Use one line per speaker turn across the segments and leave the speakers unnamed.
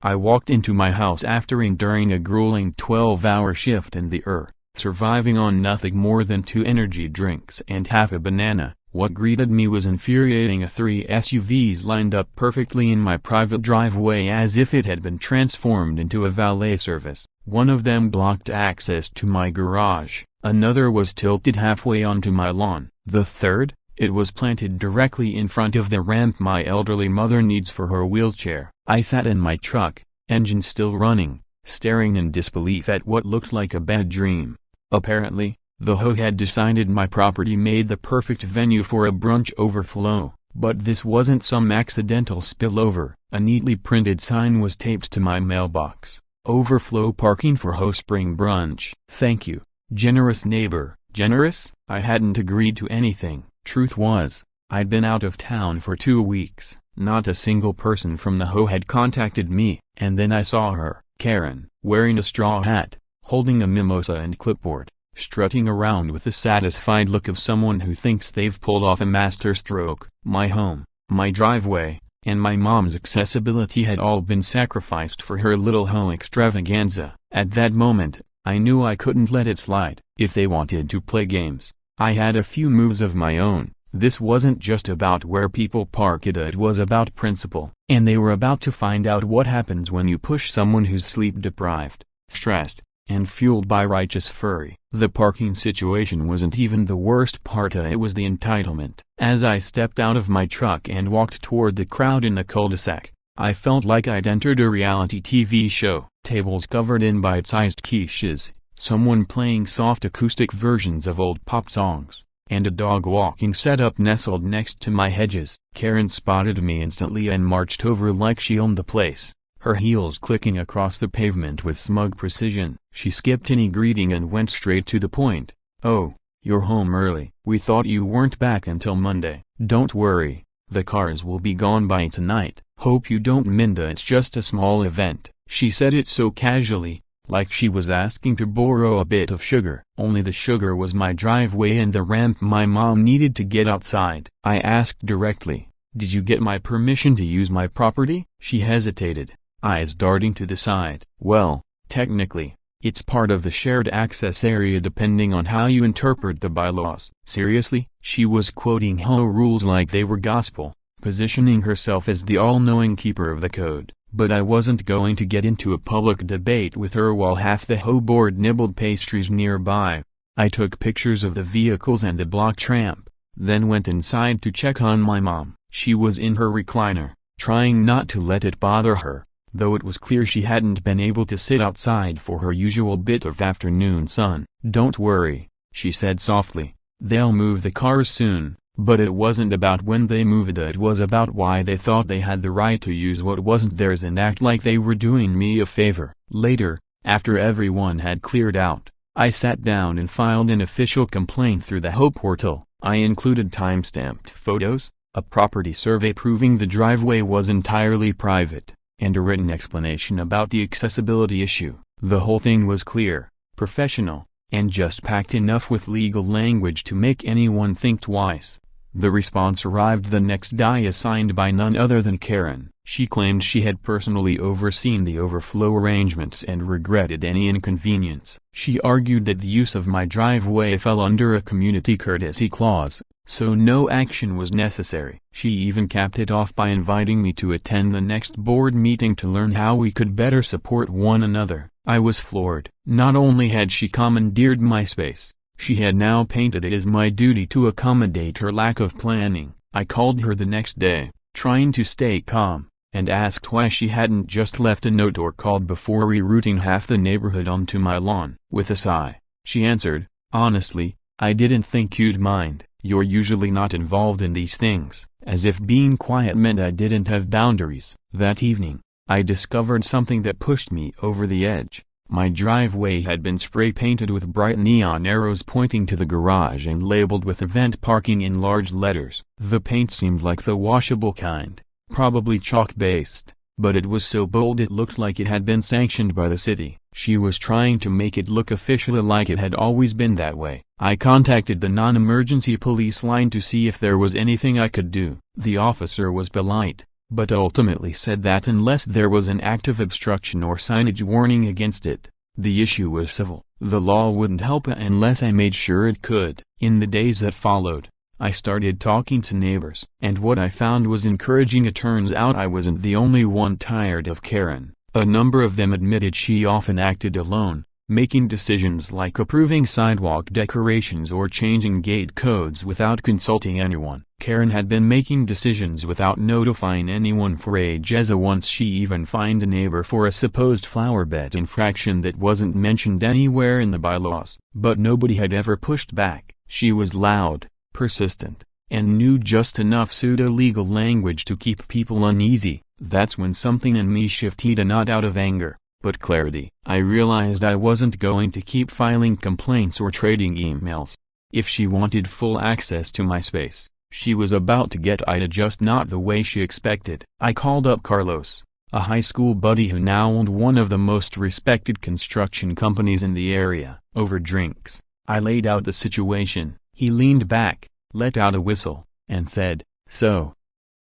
I walked into my house after enduring a grueling 12-hour shift in the surviving on nothing more than 2 energy drinks and half a banana. What greeted me was infuriating: 3 SUVs lined up perfectly in my private driveway as if it had been transformed into a valet service. One of them blocked access to my garage, another was tilted halfway onto my lawn. The third, it was planted directly in front of the ramp my elderly mother needs for her wheelchair. I sat in my truck, engine still running, staring in disbelief at what looked like a bad dream. Apparently, the HOA had decided my property made the perfect venue for a brunch overflow, but this wasn't some accidental spillover. A neatly printed sign was taped to my mailbox: "Overflow parking for HOA Spring Brunch. Thank you, generous neighbor." Generous? I hadn't agreed to anything. Truth was, I'd been out of town for 2 weeks, not a single person from the HOA had contacted me, and then I saw her, Karen, wearing a straw hat, holding a mimosa and clipboard, strutting around with the satisfied look of someone who thinks they've pulled off a masterstroke. My home, my driveway, and my mom's accessibility had all been sacrificed for her little HOA extravaganza. At that moment, I knew I couldn't let it slide. If they wanted to play games, I had a few moves of my own. This wasn't just about where people park, it was about principle. And they were about to find out what happens when you push someone who's sleep-deprived, stressed, and fueled by righteous fury. The parking situation wasn't even the worst part, it was the entitlement. As I stepped out of my truck and walked toward the crowd in the cul-de-sac, I felt like I'd entered a reality TV show. Tables covered in bite-sized quiches, someone playing soft acoustic versions of old pop songs, and a dog walking setup nestled next to my hedges. Karen spotted me instantly and marched over like she owned the place, her heels clicking across the pavement with smug precision. She skipped any greeting and went straight to the point. "Oh, you're home early. We thought you weren't back until Monday. Don't worry, the cars will be gone by tonight. Hope you don't mind, it's just a small event." She said it so casually, like she was asking to borrow a bit of sugar. Only the sugar was my driveway and the ramp my mom needed to get outside. I asked directly, "Did you get my permission to use my property?" She hesitated, eyes darting to the side. "Well, technically, it's part of the shared access area depending on how you interpret the bylaws." Seriously? She was quoting HOA rules like they were gospel, positioning herself as the all-knowing keeper of the code. But I wasn't going to get into a public debate with her while half the HOA board nibbled pastries nearby. I took pictures of the vehicles and the block tramp, then went inside to check on my mom. She was in her recliner, trying not to let it bother her, though it was clear she hadn't been able to sit outside for her usual bit of afternoon sun. "Don't worry," she said softly, "they'll move the cars soon." But it wasn't about when they moved it was about why they thought they had the right to use what wasn't theirs and act like they were doing me a favor. Later, after everyone had cleared out, I sat down and filed an official complaint through the HOA portal. I included time-stamped photos, a property survey proving the driveway was entirely private, and a written explanation about the accessibility issue. The whole thing was clear, professional, and just packed enough with legal language to make anyone think twice. The response arrived the next day, signed by none other than Karen. She claimed she had personally overseen the overflow arrangements and regretted any inconvenience. She argued that the use of my driveway fell under a community courtesy clause, so no action was necessary. She even capped it off by inviting me to attend the next board meeting to learn how we could better support one another. I was floored. Not only had she commandeered my space, she had now painted it as my duty to accommodate her lack of planning. I called her the next day, trying to stay calm, and asked why she hadn't just left a note or called before rerouting half the neighborhood onto my lawn. With a sigh, she answered, "Honestly, I didn't think you'd mind. You're usually not involved in these things," as if being quiet meant I didn't have boundaries. That evening, I discovered something that pushed me over the edge. My driveway had been spray-painted with bright neon arrows pointing to the garage and labeled with event parking in large letters. The paint seemed like the washable kind, probably chalk-based, but it was so bold it looked like it had been sanctioned by the city. She was trying to make it look officially, like it had always been that way. I contacted the non-emergency police line to see if there was anything I could do. The officer was polite, but ultimately said that unless there was an active obstruction or signage warning against it, the issue was civil. The law wouldn't help unless I made sure it could. In the days that followed, I started talking to neighbors, and what I found was encouraging. It turns out I wasn't the only one tired of Karen. A number of them admitted she often acted alone, making decisions like approving sidewalk decorations or changing gate codes without consulting anyone. Karen had been making decisions without notifying anyone for ages. Once she even fined a neighbor for a supposed flower bed infraction that wasn't mentioned anywhere in the bylaws. But nobody had ever pushed back. She was loud, persistent, and knew just enough pseudo-legal language to keep people uneasy. That's when something in me shifted, not out of anger, but clarity. I realized I wasn't going to keep filing complaints or trading emails. If she wanted full access to my space, she was about to get it, just not the way she expected. I called up Carlos, a high school buddy who now owned one of the most respected construction companies in the area. Over drinks, I laid out the situation. He leaned back, let out a whistle, and said, "So,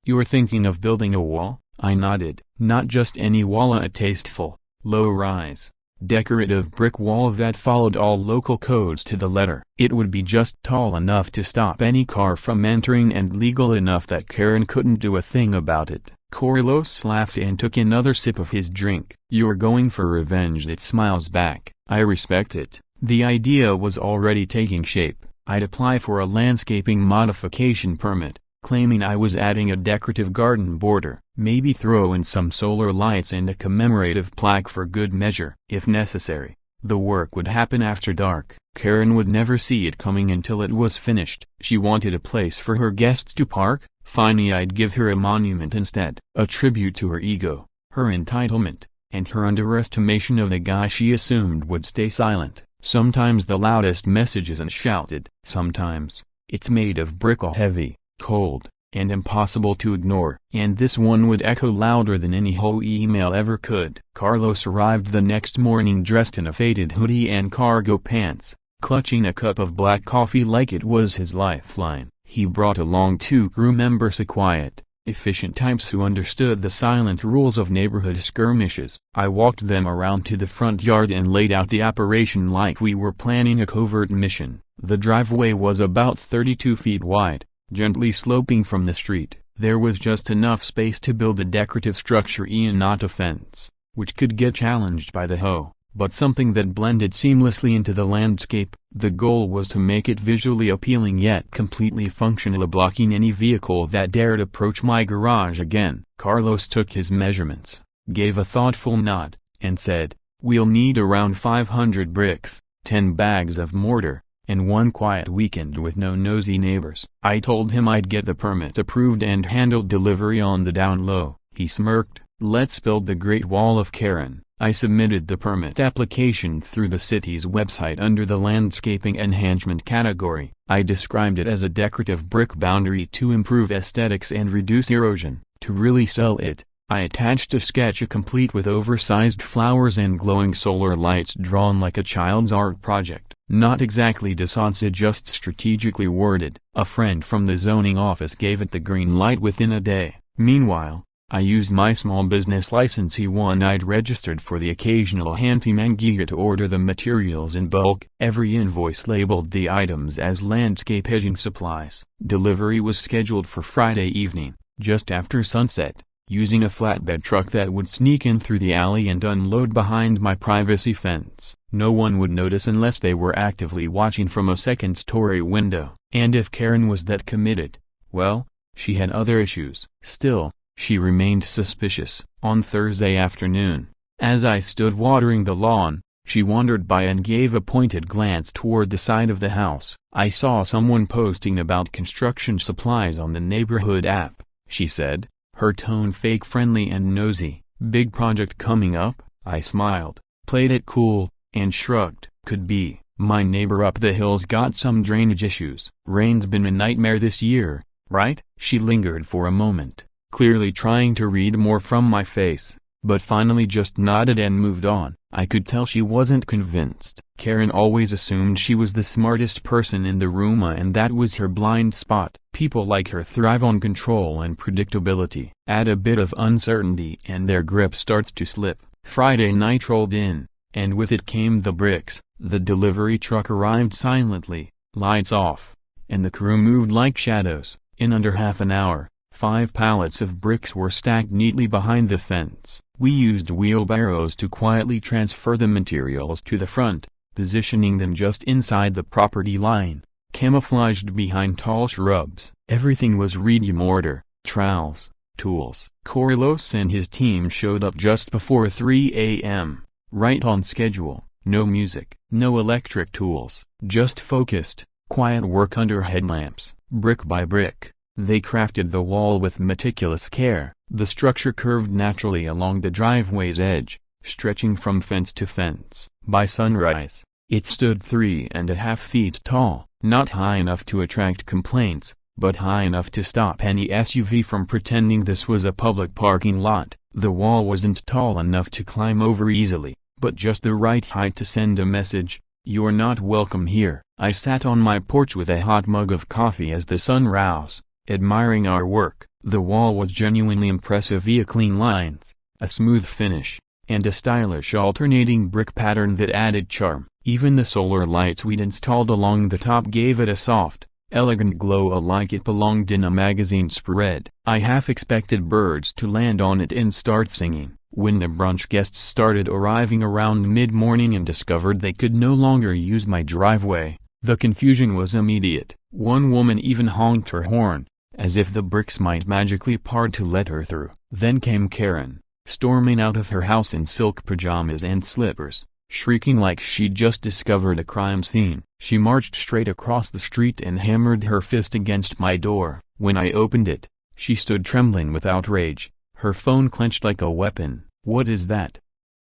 you're thinking of building a wall?" I nodded. "Not just any wall, a tasteful, low-rise, decorative brick wall that followed all local codes to the letter. It would be just tall enough to stop any car from entering and legal enough that Karen couldn't do a thing about it." Carlos laughed and took another sip of his drink. "You're going for revenge." It smiles back. I respect it. The idea was already taking shape. I'd apply for a landscaping modification permit, claiming I was adding a decorative garden border, maybe throw in some solar lights and a commemorative plaque for good measure. If necessary, the work would happen after dark. Karen would never see it coming until it was finished. She wanted a place for her guests to park. Finally, I'd give her a monument instead, a tribute to her ego, her entitlement, and her underestimation of the guy she assumed would stay silent. Sometimes the loudest message isn't shouted. Sometimes, it's made of brick, heavy, cold, and impossible to ignore. And this one would echo louder than any whole email ever could. Carlos arrived the next morning dressed in a faded hoodie and cargo pants, clutching a cup of black coffee like it was his lifeline. He brought along 2 crew members, quiet, efficient types who understood the silent rules of neighborhood skirmishes. I walked them around to the front yard and laid out the operation like we were planning a covert mission. The driveway was about 32 feet wide, gently sloping from the street. There was just enough space to build a decorative structure, not a fence, which could get challenged by the hoe, but something that blended seamlessly into the landscape. The goal was to make it visually appealing yet completely functional, blocking any vehicle that dared approach my garage again. Carlos took his measurements, gave a thoughtful nod, and said, "We'll need around 500 bricks, 10 bags of mortar, and 1 quiet weekend with no nosy neighbors." I told him I'd get the permit approved and handled delivery on the down low. He smirked. "Let's build the Great Wall of Karen." I submitted the permit application through the city's website under the landscaping enhancement category. I described it as a decorative brick boundary to improve aesthetics and reduce erosion. To really sell it, I attached a sketch complete with oversized flowers and glowing solar lights drawn like a child's art project. Not exactly decisive, just strategically worded. A friend from the zoning office gave it the green light within a day. Meanwhile, I used my small business license, one I'd registered for the occasional handyman gig, to order the materials in bulk. Every invoice labeled the items as landscape edging supplies. Delivery was scheduled for Friday evening, just after sunset, using a flatbed truck that would sneak in through the alley and unload behind my privacy fence. No one would notice unless they were actively watching from a second-story window. And if Karen was that committed, well, she had other issues. Still, she remained suspicious. On Thursday afternoon, as I stood watering the lawn, she wandered by and gave a pointed glance toward the side of the house. "I saw someone posting about construction supplies on the neighborhood app," she said, her tone fake friendly and nosy. "Big project coming up?" I smiled, played it cool, and shrugged. "Could be. My neighbor up the hill's got some drainage issues." "Rain's been a nightmare this year, right?" She lingered for a moment, clearly trying to read more from my face, but finally just nodded and moved on. I could tell she wasn't convinced. Karen always assumed she was the smartest person in the room, and that was her blind spot. People like her thrive on control and predictability. Add a bit of uncertainty and their grip starts to slip. Friday night rolled in, and with it came the bricks. The delivery truck arrived silently, lights off, and the crew moved like shadows. In under half an hour, 5 pallets of bricks were stacked neatly behind the fence. We used wheelbarrows to quietly transfer the materials to the front, positioning them just inside the property line, camouflaged behind tall shrubs. Everything was ready: mortar, trowels, tools. Carlos and his team showed up just before 3 a.m., right on schedule. No music, no electric tools, just focused, quiet work under headlamps. Brick by brick, they crafted the wall with meticulous care. The structure curved naturally along the driveway's edge, stretching from fence to fence. By sunrise, it stood 3.5 feet tall, not high enough to attract complaints, but high enough to stop any SUV from pretending this was a public parking lot. The wall wasn't tall enough to climb over easily, but just the right height to send a message: "You're not welcome here." I sat on my porch with a hot mug of coffee as the sun rose, admiring our work. The wall was genuinely impressive: via clean lines, a smooth finish, and a stylish alternating brick pattern that added charm. Even the solar lights we'd installed along the top gave it a soft, elegant glow, like it belonged in a magazine spread. I half expected birds to land on it and start singing. When the brunch guests started arriving around mid-morning and discovered they could no longer use my driveway, the confusion was immediate. One woman even honked her horn, as if the bricks might magically part to let her through. Then came Karen, storming out of her house in silk pajamas and slippers, shrieking like she'd just discovered a crime scene. She marched straight across the street and hammered her fist against my door. When I opened it, she stood trembling with outrage, her phone clenched like a weapon. "What is that?"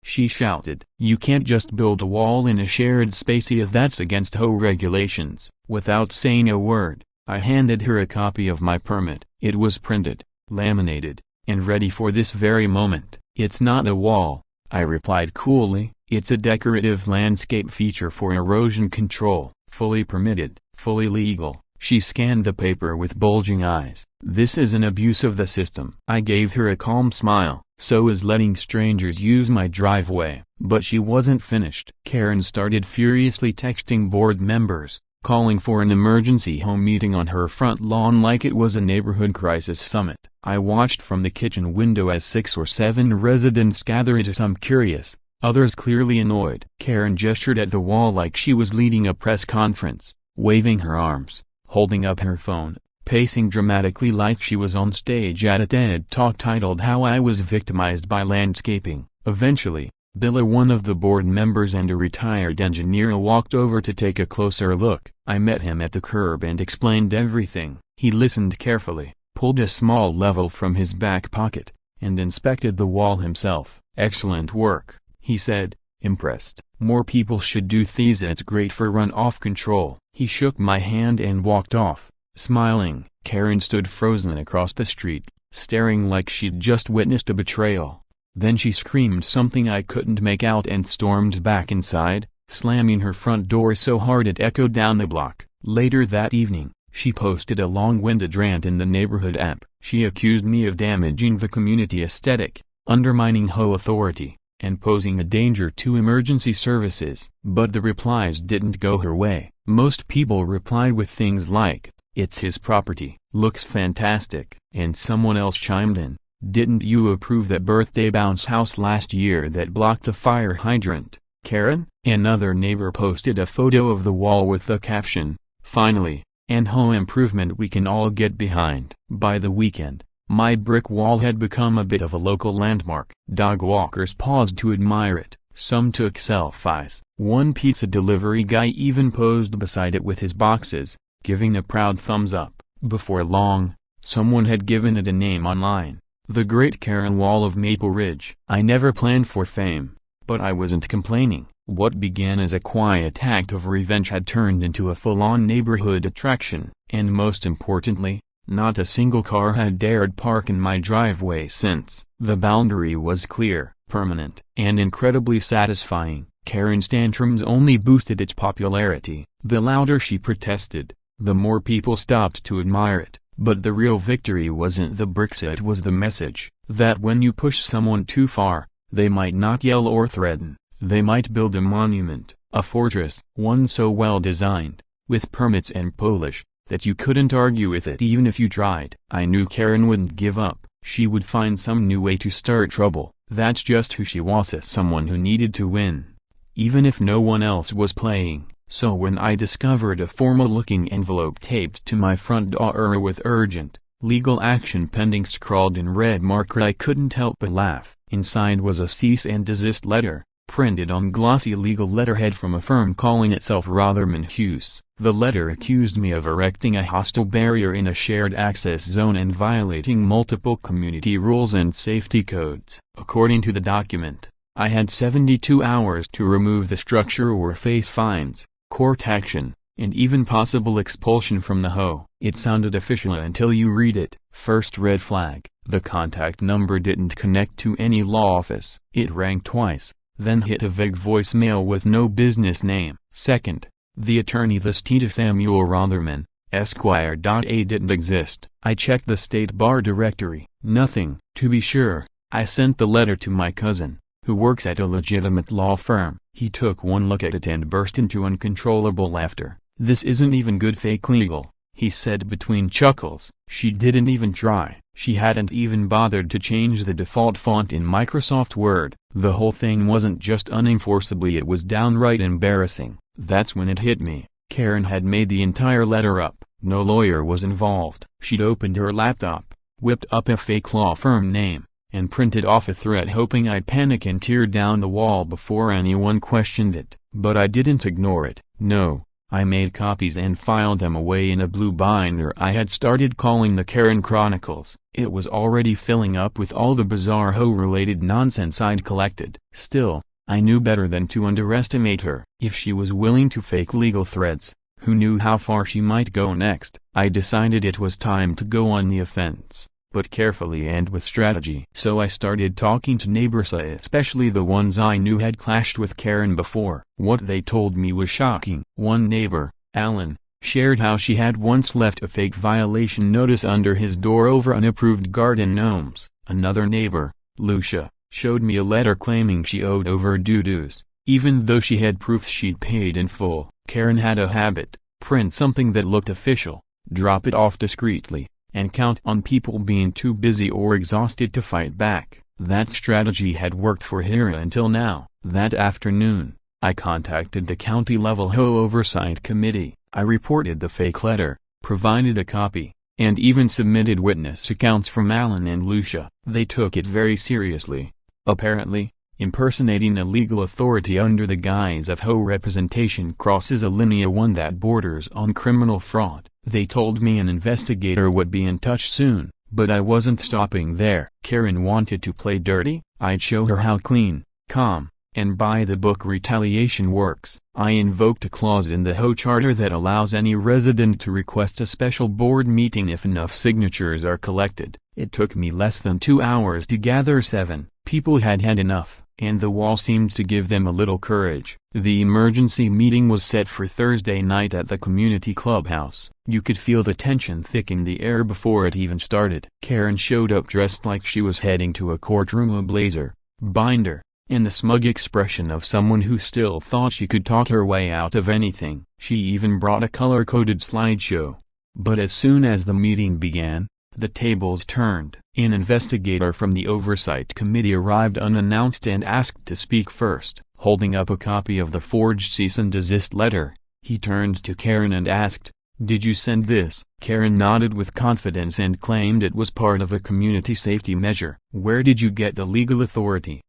she shouted. "You can't just build a wall in a shared space if that's against HOA regulations." Without saying a word, I handed her a copy of my permit. It was printed, laminated, and ready for this very moment. "It's not a wall," I replied coolly. "It's a decorative landscape feature for erosion control. Fully permitted, fully legal." She scanned the paper with bulging eyes. "This is an abuse of the system." I gave her a calm smile. "So is letting strangers use my driveway." But she wasn't finished. Karen started furiously texting board members, calling for an emergency home meeting on her front lawn like it was a neighborhood crisis summit. I watched from the kitchen window as 6 or 7 residents gathered, some curious, others clearly annoyed. Karen gestured at the wall like she was leading a press conference, waving her arms, holding up her phone, pacing dramatically like she was on stage at a TED Talk titled "How I Was Victimized by Landscaping." Eventually, Bill, one of the board members and a retired engineer, walked over to take a closer look. I met him at the curb and explained everything. He listened carefully, pulled a small level from his back pocket, and inspected the wall himself. "Excellent work," he said, impressed. "More people should do this. It's great for runoff control." He shook my hand and walked off, smiling. Karen stood frozen across the street, staring like she'd just witnessed a betrayal. Then she screamed something I couldn't make out and stormed back inside, slamming her front door so hard it echoed down the block. Later that evening, she posted a long-winded rant in the neighborhood app. She accused me of damaging the community aesthetic, undermining HOA authority, and posing a danger to emergency services. But the replies didn't go her way. Most people replied with things like, "It's his property, looks fantastic," and someone else chimed in, "Didn't you approve that birthday bounce house last year that blocked a fire hydrant, Karen?" Another neighbor posted a photo of the wall with the caption, "Finally, an HOA improvement we can all get behind." By the weekend, my brick wall had become a bit of a local landmark. Dog walkers paused to admire it. Some took selfies. One pizza delivery guy even posed beside it with his boxes, giving a proud thumbs up. Before long, someone had given it a name online: the Great Karen Wall of Maple Ridge. I never planned for fame, but I wasn't complaining. What began as a quiet act of revenge had turned into a full-on neighborhood attraction. And most importantly, not a single car had dared park in my driveway since. The boundary was clear, permanent, and incredibly satisfying. Karen's tantrums only boosted its popularity. The louder she protested, the more people stopped to admire it. But the real victory wasn't the bricks, it was the message, that when you push someone too far, they might not yell or threaten, they might build a monument, a fortress, one so well designed, with permits and polish, that you couldn't argue with it even if you tried. I knew Karen wouldn't give up, she would find some new way to start trouble. That's just who she was, as someone who needed to win, even if no one else was playing. So when I discovered a formal-looking envelope taped to my front door with "urgent, legal action pending" scrawled in red marker, I couldn't help but laugh. Inside was a cease and desist letter, printed on glossy legal letterhead from a firm calling itself Rotherman Hughes. The letter accused me of erecting a hostile barrier in a shared access zone and violating multiple community rules and safety codes. According to the document, I had 72 hours to remove the structure or face fines, court action, and even possible expulsion from the HOA. It sounded official until you read it. First red flag, the contact number didn't connect to any law office. It rang twice, then hit a vague voicemail with no business name. Second, the attorney, the estate of Samuel Rotherman, Esquire. A didn't exist. I checked the state bar directory. Nothing. To be sure, I sent the letter to my cousin, who works at a legitimate law firm. He took one look at it and burst into uncontrollable laughter. "This isn't even good fake legal," he said between chuckles. She didn't even try. She hadn't even bothered to change the default font in Microsoft Word. The whole thing wasn't just unenforceably, it was downright embarrassing. That's when it hit me. Karen had made the entire letter up. No lawyer was involved. She'd opened her laptop, whipped up a fake law firm name, and printed off a threat, hoping I'd panic and tear down the wall before anyone questioned it. But I didn't ignore it. No, I made copies and filed them away in a blue binder I had started calling the Karen Chronicles. It was already filling up with all the bizarre HOA-related nonsense I'd collected. Still, I knew better than to underestimate her. If she was willing to fake legal threats, who knew how far she might go next? I decided it was time to go on the offense, but carefully and with strategy. So I started talking to neighbors, especially the ones I knew had clashed with Karen before. What they told me was shocking. One neighbor, Alan, shared how she had once left a fake violation notice under his door over unapproved garden gnomes. Another neighbor, Lucia, showed me a letter claiming she owed overdue dues, even though she had proof she'd paid in full. Karen had a habit: print something that looked official, drop it off discreetly, and count on people being too busy or exhausted to fight back. That strategy had worked for her until now. That afternoon, I contacted the county-level HOA Oversight Committee. I reported the fake letter, provided a copy, and even submitted witness accounts from Alan and Lucia. They took it very seriously. Apparently, impersonating a legal authority under the guise of HOA representation crosses a one that borders on criminal fraud. They told me an investigator would be in touch soon, but I wasn't stopping there. Karen wanted to play dirty? I'd show her how clean, calm, and by-the-book retaliation works. I invoked a clause in the HOA charter that allows any resident to request a special board meeting if enough signatures are collected. It took me less than 2 hours to gather 7. People had had enough, and the wall seemed to give them a little courage. The emergency meeting was set for Thursday night at the community clubhouse. You could feel the tension thick in the air before it even started. Karen showed up dressed like she was heading to a courtroom, a blazer, binder, and the smug expression of someone who still thought she could talk her way out of anything. She even brought a color-coded slideshow. But as soon as the meeting began, the tables turned. An investigator from the Oversight Committee arrived unannounced and asked to speak first. Holding up a copy of the forged cease and desist letter, he turned to Karen and asked, "Did you send this?" Karen nodded with confidence and claimed it was part of a community safety measure. "Where did you get the legal authority?"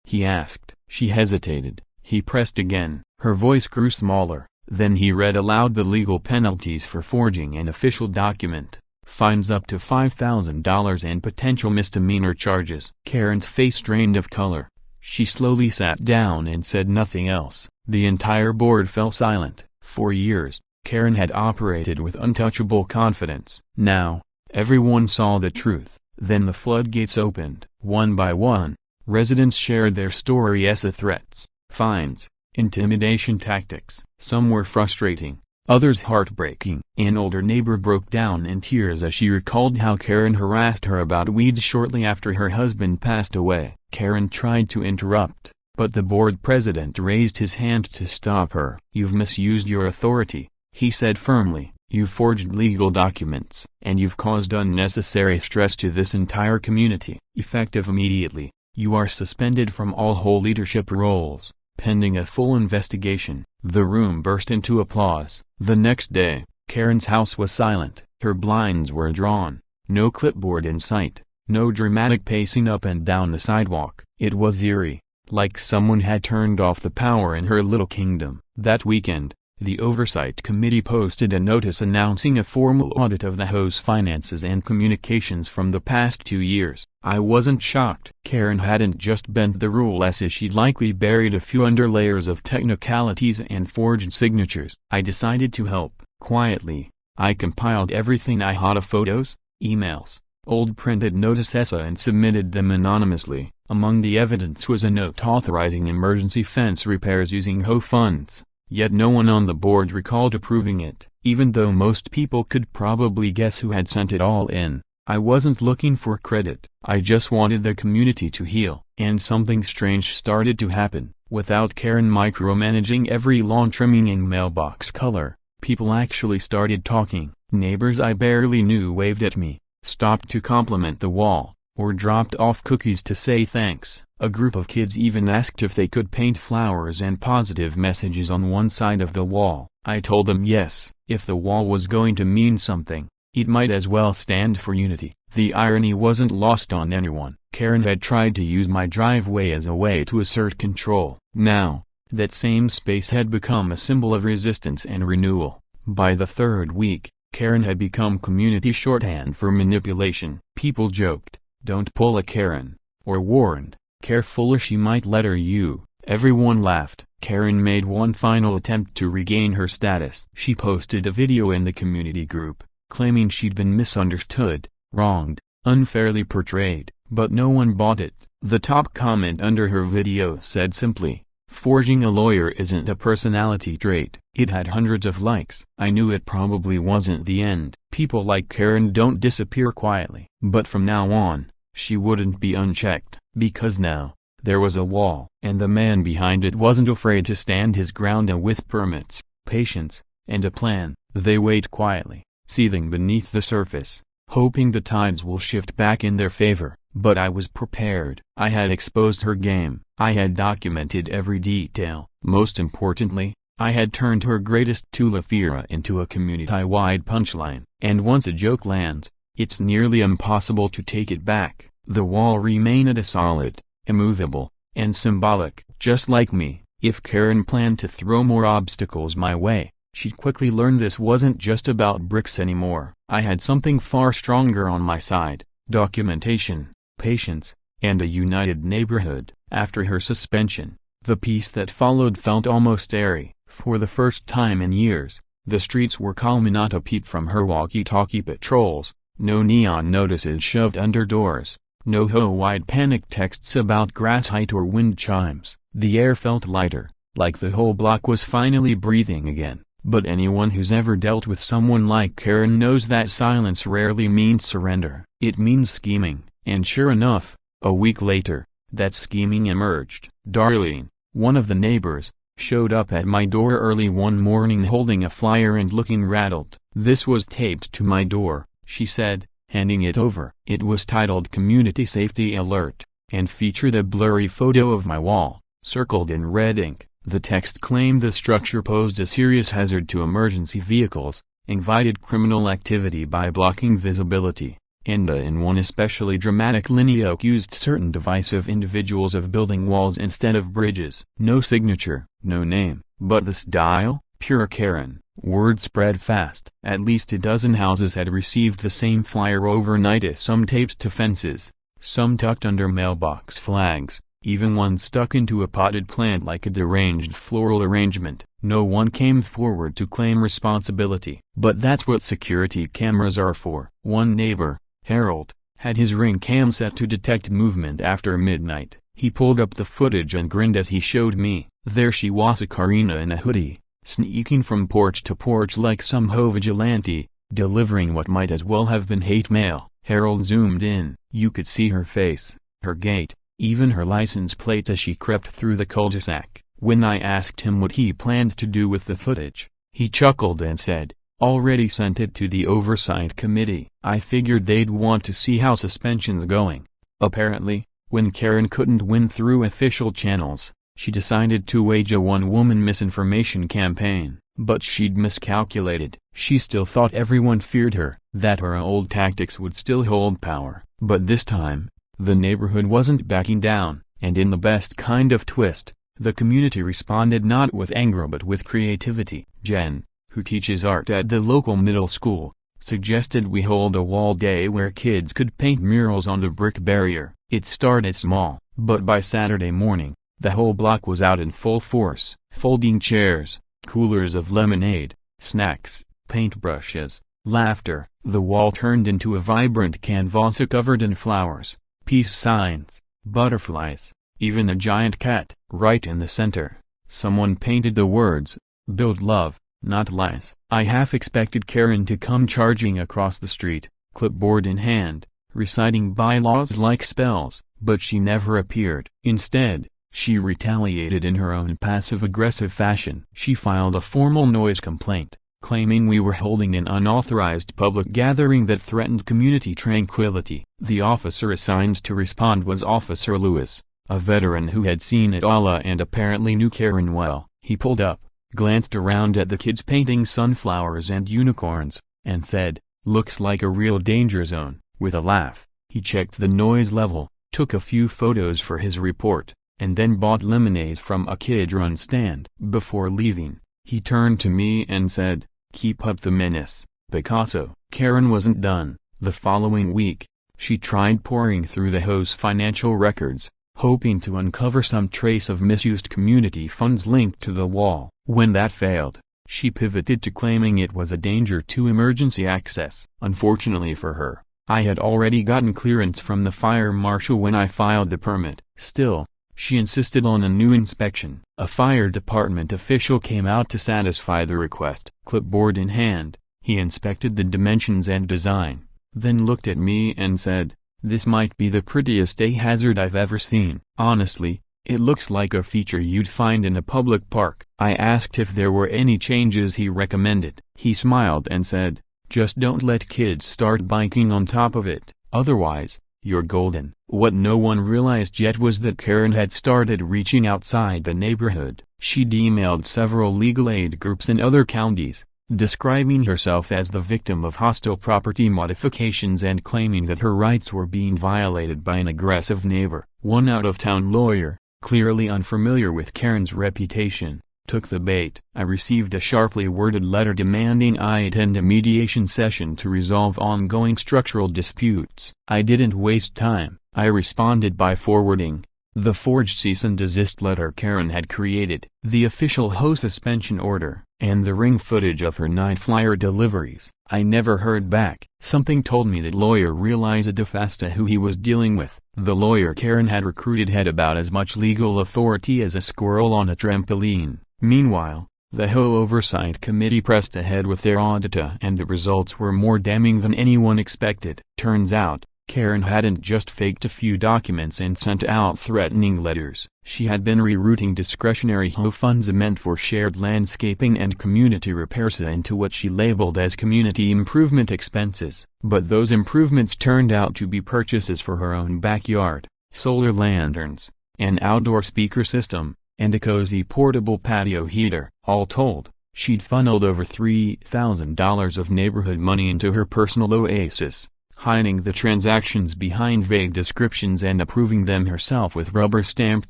he asked. She hesitated. He pressed again. Her voice grew smaller. Then he read aloud the legal penalties for forging an official document. Fines up to $5,000 and potential misdemeanor charges. Karen's face drained of color. She slowly sat down and said nothing else. The entire board fell silent. For years, Karen had operated with untouchable confidence. Now, everyone saw the truth. Then the floodgates opened. One by one, residents shared their stories of threats, fines, intimidation tactics. Some were frustrating, others heartbreaking. An older neighbor broke down in tears as she recalled how Karen harassed her about weeds shortly after her husband passed away. Karen tried to interrupt, but the board president raised his hand to stop her. "You've misused your authority," he said firmly. "You've forged legal documents, and you've caused unnecessary stress to this entire community. Effective immediately, you are suspended from all whole leadership roles, pending a full investigation." The room burst into applause. The next day, Karen's house was silent. Her blinds were drawn, no clipboard in sight, no dramatic pacing up and down the sidewalk. It was eerie, like someone had turned off the power in her little kingdom. That weekend, the Oversight Committee posted a notice announcing a formal audit of the HOA's finances and communications from the past 2 years. I wasn't shocked. Karen hadn't just bent the rules as she'd likely buried a few underlayers of technicalities and forged signatures. I decided to help. Quietly, I compiled everything I had: photos, emails, old printed notices, and submitted them anonymously. Among the evidence was a note authorizing emergency fence repairs using HOA funds. Yet no one on the board recalled approving it, even though most people could probably guess who had sent it all in. I wasn't looking for credit, I just wanted the community to heal. And something strange started to happen. Without Karen micromanaging every lawn trimming and mailbox color, people actually started talking. Neighbors I barely knew waved at me, stopped to compliment the wall, or dropped off cookies to say thanks. A group of kids even asked if they could paint flowers and positive messages on one side of the wall. I told them yes, if the wall was going to mean something, it might as well stand for unity. The irony wasn't lost on anyone. Karen had tried to use my driveway as a way to assert control. Now, that same space had become a symbol of resistance and renewal. By the third week, Karen had become community shorthand for manipulation. People joked, "Don't pull a Karen," or warned, "Careful or she might letter you." Everyone laughed. Karen made one final attempt to regain her status. She posted a video in the community group, claiming she'd been misunderstood, wronged, unfairly portrayed, but no one bought it. The top comment under her video said simply, "Forging a lawyer isn't a personality trait." It had hundreds of likes. I knew it probably wasn't the end. People like Karen don't disappear quietly. But from now on, she wouldn't be unchecked, because now, there was a wall, and the man behind it wasn't afraid to stand his ground. And with permits, patience, and a plan, they wait quietly, seething beneath the surface, hoping the tides will shift back in their favor. But I was prepared. I had exposed her game. I had documented every detail. Most importantly, I had turned her greatest tool Fira into a community-wide punchline. And once a joke lands, it's nearly impossible to take it back. The wall remained a solid, immovable, and symbolic. Just like me, if Karen planned to throw more obstacles my way, she'd quickly learn this wasn't just about bricks anymore. I had something far stronger on my side: documentation, patience, and a united neighborhood. After her suspension, the peace that followed felt almost airy. For the first time in years, the streets were calm, not a peep from her walkie-talkie patrols, no neon notices shoved under doors, no HOA-wide panic texts about grass height or wind chimes. The air felt lighter, like the whole block was finally breathing again. But anyone who's ever dealt with someone like Karen knows that silence rarely means surrender. It means scheming. And sure enough, a week later, that scheming emerged. Darlene, one of the neighbors, showed up at my door early one morning holding a flyer and looking rattled. "This was taped to my door," she said, handing it over. It was titled "Community Safety Alert," and featured a blurry photo of my wall, circled in red ink. The text claimed the structure posed a serious hazard to emergency vehicles, invited criminal activity by blocking visibility, and in one especially dramatic linear accused certain divisive individuals of building walls instead of bridges. No signature, no name, but the style, pure Karen. Word spread fast. At least a dozen houses had received the same flyer overnight, some taped to fences, some tucked under mailbox flags, even one stuck into a potted plant like a deranged floral arrangement. No one came forward to claim responsibility. But that's what security cameras are for. One neighbor, Harold, had his Ring cam set to detect movement after midnight. He pulled up the footage and grinned as he showed me. There she was, a Karina in a hoodie, sneaking from porch to porch like some HOA vigilante, delivering what might as well have been hate mail. Harold zoomed in. You could see her face, her gait, even her license plate as she crept through the cul-de-sac. When I asked him what he planned to do with the footage, he chuckled and said, "Already sent it to the Oversight Committee. I figured they'd want to see how suspension's going." Apparently, when Karen couldn't win through official channels, she decided to wage a one-woman misinformation campaign. But she'd miscalculated. She still thought everyone feared her, that her old tactics would still hold power. But this time, the neighborhood wasn't backing down, and in the best kind of twist, the community responded not with anger but with creativity. Jen, who teaches art at the local middle school, suggested we hold a wall day where kids could paint murals on the brick barrier. It started small, but by Saturday morning, the whole block was out in full force. Folding chairs, coolers of lemonade, snacks, paintbrushes, laughter. The wall turned into a vibrant canvas covered in flowers, peace signs, butterflies, even a giant cat. Right in the center, someone painted the words, "Build love, not lies." I half expected Karen to come charging across the street, clipboard in hand, reciting bylaws like spells, but she never appeared. Instead, she retaliated in her own passive-aggressive fashion. She filed a formal noise complaint, claiming we were holding an unauthorized public gathering that threatened community tranquility. The officer assigned to respond was Officer Lewis, a veteran who had seen it all and apparently knew Karen well. He pulled up, glanced around at the kids painting sunflowers and unicorns, and said, "Looks like a real danger zone." With a laugh, he checked the noise level, took a few photos for his report, and then bought lemonade from a kid-run stand. Before leaving, he turned to me and said, "Keep up the menace, Picasso." Karen wasn't done. The following week, she tried poring through the HOA's financial records, hoping to uncover some trace of misused community funds linked to the wall. When that failed, she pivoted to claiming it was a danger to emergency access. Unfortunately for her, I had already gotten clearance from the fire marshal when I filed the permit. Still, she insisted on a new inspection. A fire department official came out to satisfy the request. Clipboard in hand, he inspected the dimensions and design, then looked at me and said, "This might be the prettiest hazard I've ever seen. Honestly, it looks like a feature you'd find in a public park." I asked if there were any changes he recommended. He smiled and said, "Just don't let kids start biking on top of it, otherwise, you're golden." What no one realized yet was that Karen had started reaching outside the neighborhood. She'd emailed several legal aid groups in other counties, describing herself as the victim of hostile property modifications and claiming that her rights were being violated by an aggressive neighbor. One out-of-town lawyer, clearly unfamiliar with Karen's reputation, took the bait. I received a sharply worded letter demanding I attend a mediation session to resolve ongoing structural disputes. I didn't waste time. I responded by forwarding the forged cease and desist letter Karen had created, the official HOA suspension order, and the ring footage of her night flyer deliveries. I never heard back. Something told me that lawyer realized DeFasta who he was dealing with. The lawyer Karen had recruited had about as much legal authority as a squirrel on a trampoline. Meanwhile, the HOA Oversight Committee pressed ahead with their audit and the results were more damning than anyone expected. Turns out, Karen hadn't just faked a few documents and sent out threatening letters. She had been rerouting discretionary HOA funds meant for shared landscaping and community repairs into what she labeled as community improvement expenses. But those improvements turned out to be purchases for her own backyard: solar lanterns, an outdoor speaker system, and a cozy portable patio heater. All told, she'd funneled over $3,000 of neighborhood money into her personal oasis, hiding the transactions behind vague descriptions and approving them herself with rubber-stamped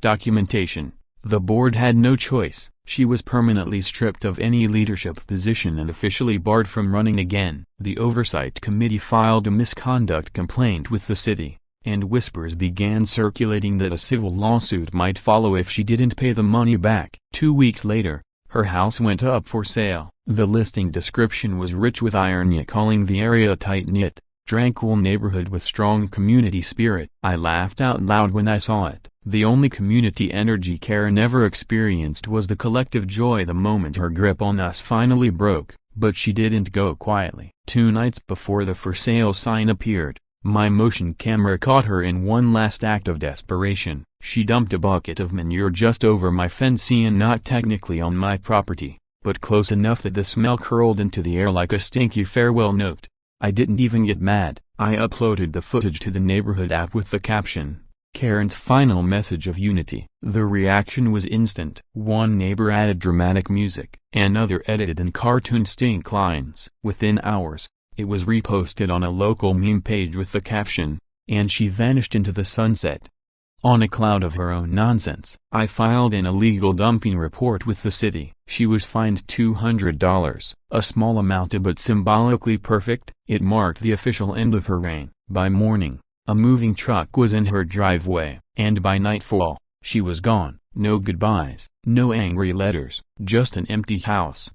documentation. The board had no choice. She was permanently stripped of any leadership position and officially barred from running again. The Oversight Committee filed a misconduct complaint with the city, and whispers began circulating that a civil lawsuit might follow if she didn't pay the money back. 2 weeks later, her house went up for sale. The listing description was rich with irony, calling the area tight-knit, tranquil neighborhood with strong community spirit. I laughed out loud when I saw it. The only community energy Karen ever experienced was the collective joy the moment her grip on us finally broke, but she didn't go quietly. 2 nights before the for sale sign appeared, my motion camera caught her in one last act of desperation. She dumped a bucket of manure just over my fence, and not technically on my property, but close enough that the smell curled into the air like a stinky farewell note. I didn't even get mad. I uploaded the footage to the neighborhood app with the caption, "Karen's final message of unity." The reaction was instant. One neighbor added dramatic music, another edited in cartoon stink lines. Within hours, it was reposted on a local meme page with the caption, "And she vanished into the sunset." On a cloud of her own nonsense, I filed an illegal dumping report with the city. She was fined $200, a small amount but symbolically perfect. It marked the official end of her reign. By morning, a moving truck was in her driveway, and by nightfall, she was gone. No goodbyes, no angry letters, just an empty house.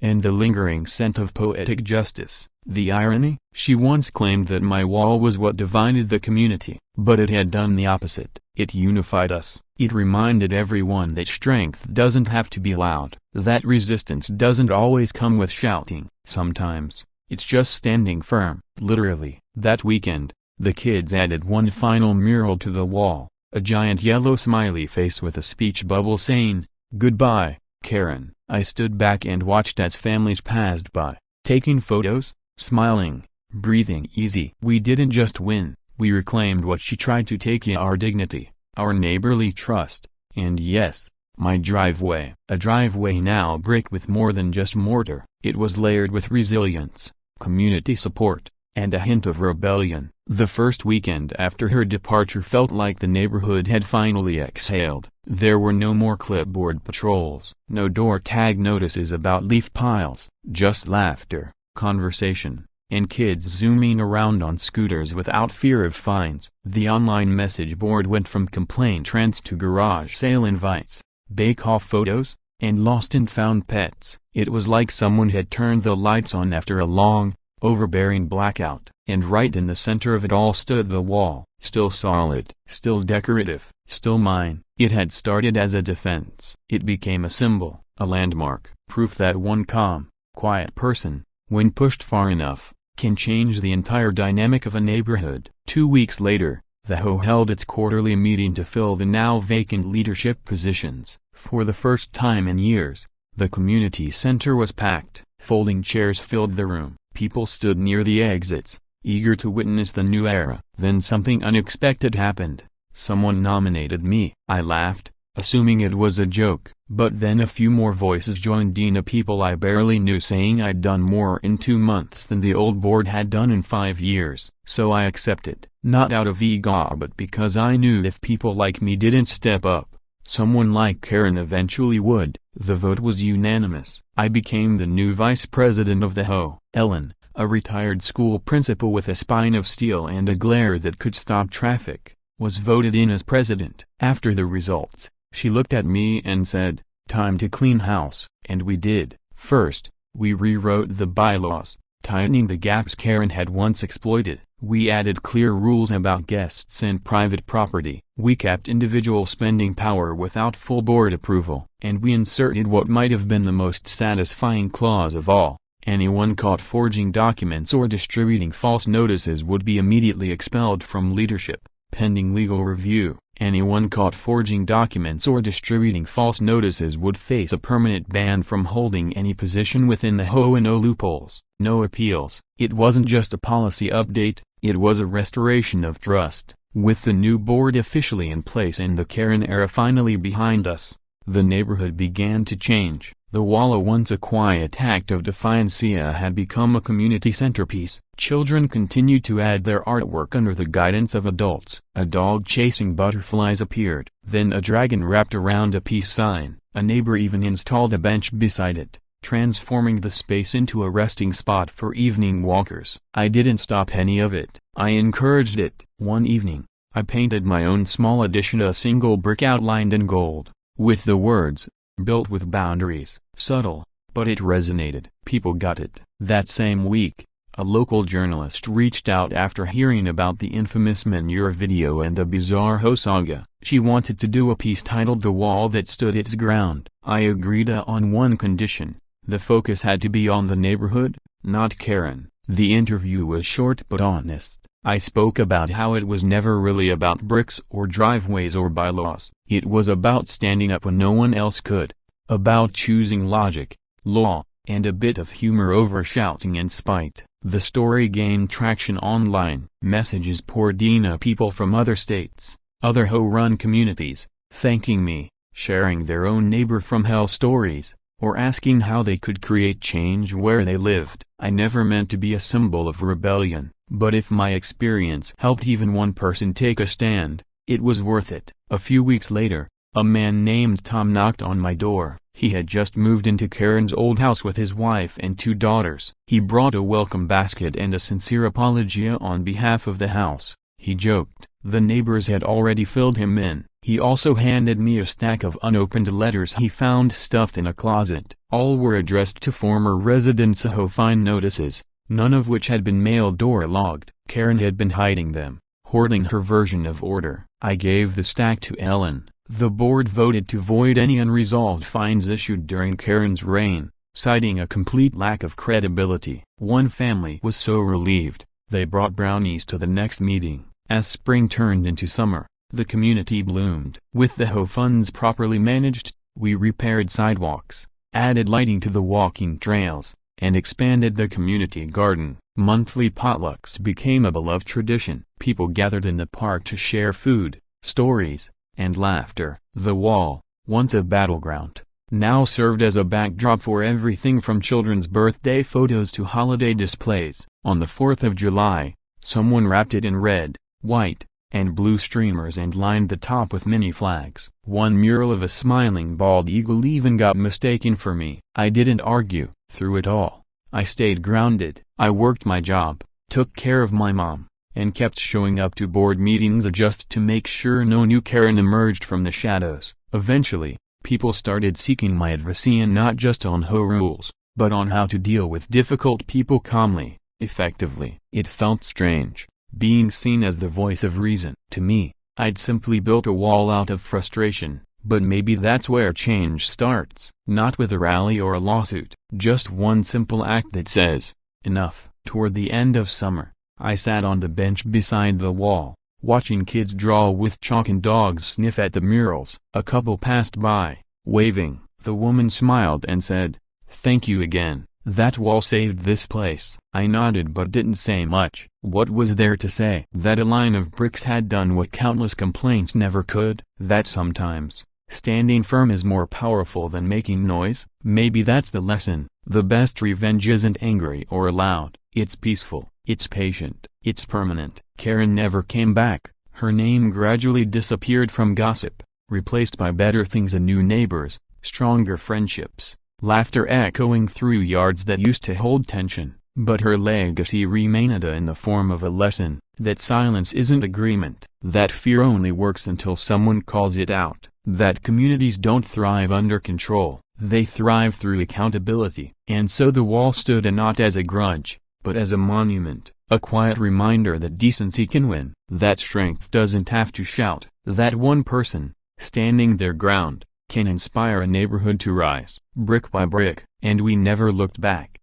And the lingering scent of poetic justice. The irony? She once claimed that my wall was what divided the community, but it had done the opposite. It unified us. It reminded everyone that strength doesn't have to be loud, that resistance doesn't always come with shouting. Sometimes, it's just standing firm. Literally, that weekend, the kids added one final mural to the wall, a giant yellow smiley face with a speech bubble saying, "Goodbye, Karen." I stood back and watched as families passed by, taking photos, smiling, breathing easy. We didn't just win, we reclaimed what she tried to take: our dignity, our neighborly trust, and yes, my driveway. A driveway now bricked with more than just mortar. It was layered with resilience, community support, and a hint of rebellion. The first weekend after her departure felt like the neighborhood had finally exhaled. There were no more clipboard patrols, no door tag notices about leaf piles, just laughter, conversation, and kids zooming around on scooters without fear of fines. The online message board went from complaint trends to garage sale invites, bake-off photos, and lost and found pets. It was like someone had turned the lights on after a long, overbearing blackout. And right in the center of it all stood the wall, still solid, still decorative, still mine. It had started as a defense. It became a symbol, a landmark, proof that one calm, quiet person, when pushed far enough, can change the entire dynamic of a neighborhood. 2 weeks later, the HOA held its quarterly meeting to fill the now vacant leadership positions. For the first time in years, the community center was packed. Folding chairs filled the room. People stood near the exits, eager to witness the new era. Then something unexpected happened. Someone nominated me. I laughed, assuming it was a joke, but then a few more voices joined in, people I barely knew, saying I'd done more in 2 months than the old board had done in 5 years. So I accepted, not out of ego but because I knew if people like me didn't step up, someone like Karen eventually would. The vote was unanimous. I became the new vice president of the HOA. Ellen, a retired school principal with a spine of steel and a glare that could stop traffic, was voted in as president. After the results, she looked at me and said, "Time to clean house." And we did. First, we rewrote the bylaws, tightening the gaps Karen had once exploited. We added clear rules about guests and private property. We kept individual spending power without full board approval. And we inserted what might have been the most satisfying clause of all. Anyone caught forging documents or distributing false notices would be immediately expelled from leadership, pending legal review. Anyone caught forging documents or distributing false notices would face a permanent ban from holding any position within the HOA. No loopholes, no appeals. It wasn't just a policy update, it was a restoration of trust. With the new board officially in place and the Karen era finally behind us, the neighborhood began to change. The wall, once a quiet act of defiance, had become a community centerpiece. Children continued to add their artwork under the guidance of adults. A dog chasing butterflies appeared. Then a dragon wrapped around a peace sign. A neighbor even installed a bench beside it, transforming the space into a resting spot for evening walkers. I didn't stop any of it. I encouraged it. One evening, I painted my own small addition, a single brick outlined in gold, with the words, "Built with boundaries." Subtle, but it resonated. People got it. That same week, A local journalist reached out after hearing about the infamous manure video and the bizarro saga. She wanted to do a piece titled "The Wall That Stood Its Ground." I agreed on one condition: the focus had to be on the neighborhood, not Karen. The interview was short but honest. I spoke about how it was never really about bricks or driveways or bylaws. It was about standing up when no one else could. About choosing logic, law, and a bit of humor over shouting and spite. The story gained traction online. Messages poured in, people from other states, other HOA-run communities, thanking me, sharing their own neighbor from hell stories, or asking how they could create change where they lived. I never meant to be a symbol of rebellion, but if my experience helped even one person take a stand, it was worth it. A few weeks later, a man named Tom knocked on my door. He had just moved into Karen's old house with his wife and 2 daughters. He brought a welcome basket and a sincere apology on behalf of the house. He joked. The neighbors had already filled him in. He also handed me a stack of unopened letters he found stuffed in a closet. All were addressed to former residents, fine notices, none of which had been mailed or logged. Karen had been hiding them, hoarding her version of order. I gave the stack to Ellen. The board voted to void any unresolved fines issued during Karen's reign, citing a complete lack of credibility. One family was so relieved, they brought brownies to the next meeting. As spring turned into summer, the community bloomed. With the HOA funds properly managed, we repaired sidewalks, added lighting to the walking trails, and expanded the community garden. Monthly potlucks became a beloved tradition. People gathered in the park to share food, stories, and laughter. The wall, once a battleground, now served as a backdrop for everything from children's birthday photos to holiday displays. On the 4th of July, someone wrapped it in red, white, and blue streamers and lined the top with mini flags. One mural of a smiling bald eagle even got mistaken for me. I didn't argue. Through it all, I stayed grounded. I worked my job, took care of my mom, and kept showing up to board meetings just to make sure no new Karen emerged from the shadows. Eventually, people started seeking my advice, and not just on HOA rules, but on how to deal with difficult people calmly, effectively. It felt strange, being seen as the voice of reason. To me, I'd simply built a wall out of frustration, but maybe that's where change starts. Not with a rally or a lawsuit, just one simple act that says, enough. Toward the end of summer, I sat on the bench beside the wall, watching kids draw with chalk and dogs sniff at the murals. A couple passed by, waving. The woman smiled and said, "Thank you again. That wall saved this place." I nodded but didn't say much. What was there to say? That a line of bricks had done what countless complaints never could? That sometimes, standing firm is more powerful than making noise? Maybe that's the lesson. The best revenge isn't angry or loud. It's peaceful, it's patient, it's permanent. Karen never came back. Her name gradually disappeared from gossip, replaced by better things and new neighbors, stronger friendships, laughter echoing through yards that used to hold tension. But her legacy remained in the form of a lesson, that silence isn't agreement, that fear only works until someone calls it out, that communities don't thrive under control, they thrive through accountability. And so the wall stood, and not as a grudge, but as a monument, a quiet reminder that decency can win, that strength doesn't have to shout, that one person, standing their ground, can inspire a neighborhood to rise, brick by brick. And we never looked back.